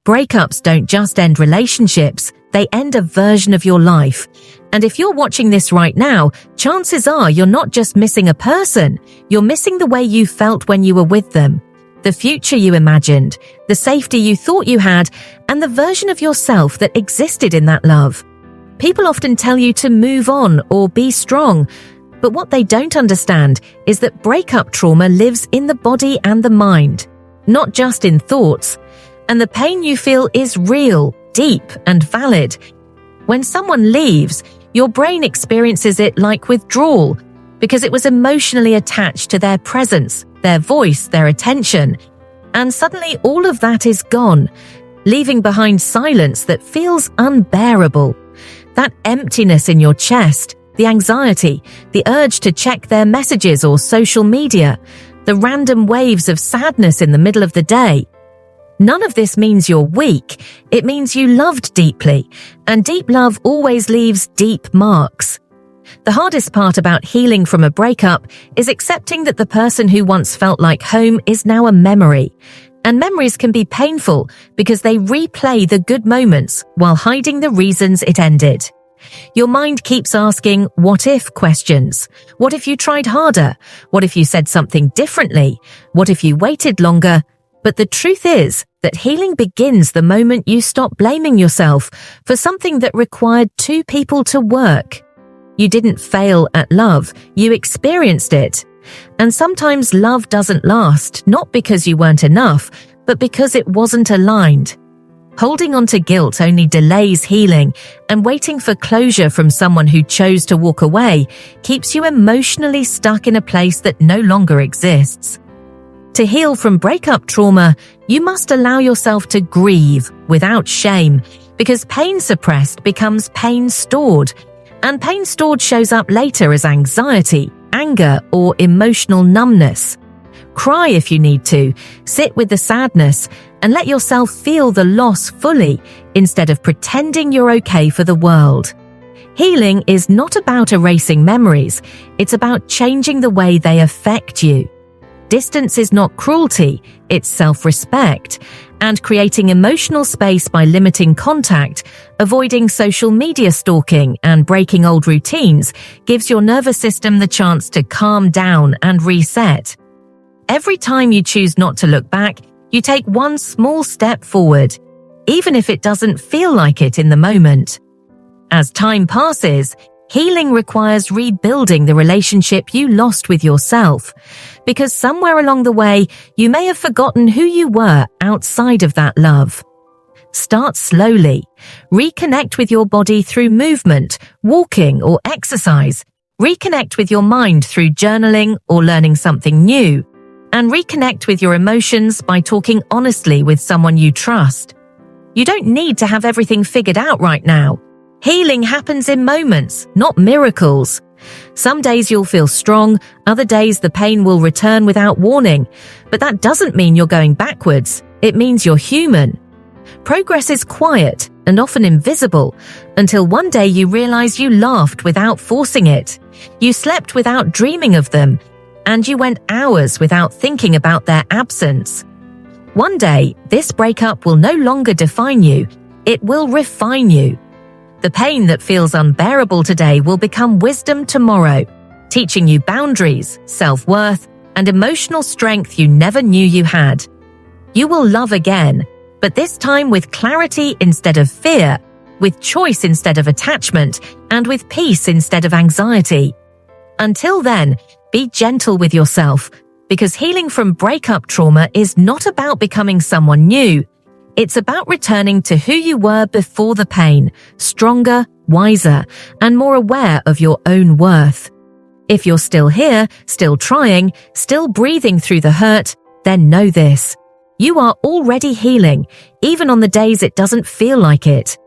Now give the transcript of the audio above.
Breakups don't just end relationships, they end a version of your life. And if you're watching this right now, chances are you're not just missing a person, you're missing the way you felt when you were with them, the future you imagined, the safety you thought you had, and the version of yourself that existed in that love. People often tell you to move on or be strong, but what they don't understand is that breakup trauma lives in the body and the mind, not just in thoughts. And the pain you feel is real, deep, and valid. When someone leaves, your brain experiences it like withdrawal because it was emotionally attached to their presence, their voice, their attention. And suddenly all of that is gone, leaving behind silence that feels unbearable. That emptiness in your chest, the anxiety, the urge to check their messages or social media, the random waves of sadness in the middle of the day. None of this means you're weak. It means you loved deeply, and deep love always leaves deep marks. The hardest part about healing from a breakup is accepting that the person who once felt like home is now a memory. And memories can be painful because they replay the good moments while hiding the reasons it ended. Your mind keeps asking what if questions. What if you tried harder? What if you said something differently? What if you waited longer? But the truth is that healing begins the moment you stop blaming yourself for something that required two people to work. You didn't fail at love, you experienced it. And sometimes love doesn't last, not because you weren't enough, but because it wasn't aligned. Holding on to guilt only delays healing, and waiting for closure from someone who chose to walk away keeps you emotionally stuck in a place that no longer exists. To heal from breakup trauma, you must allow yourself to grieve without shame, because pain suppressed becomes pain stored, and pain stored shows up later as anxiety, anger, or emotional numbness. Cry if you need to, sit with the sadness, and let yourself feel the loss fully instead of pretending you're okay for the world. Healing is not about erasing memories, it's about changing the way they affect you. Distance is not cruelty, it's self-respect, and creating emotional space by limiting contact, avoiding social media stalking, and breaking old routines gives your nervous system the chance to calm down and reset. Every time you choose not to look back, you take one small step forward, even if it doesn't feel like it in the moment. As time passes, healing requires rebuilding the relationship you lost with yourself, because somewhere along the way, you may have forgotten who you were outside of that love. Start slowly. Reconnect with your body through movement, walking, or exercise. Reconnect with your mind through journaling or learning something new. And reconnect with your emotions by talking honestly with someone you trust. You don't need to have everything figured out right now. Healing happens in moments, not miracles. Some days you'll feel strong, other days the pain will return without warning. But that doesn't mean you're going backwards. It means you're human. Progress is quiet and often invisible until one day you realize you laughed without forcing it. You slept without dreaming of them. And you went hours without thinking about their absence. One day, this breakup will no longer define you. It will refine you. The pain that feels unbearable today will become wisdom tomorrow, teaching you boundaries, self-worth, and emotional strength you never knew you had. You will love again, but this time with clarity instead of fear, with choice instead of attachment, and with peace instead of anxiety. Until then, be gentle with yourself, because healing from breakup trauma is not about becoming someone new. It's about returning to who you were before the pain, stronger, wiser, and more aware of your own worth. If you're still here, still trying, still breathing through the hurt, then know this: you are already healing, even on the days it doesn't feel like it.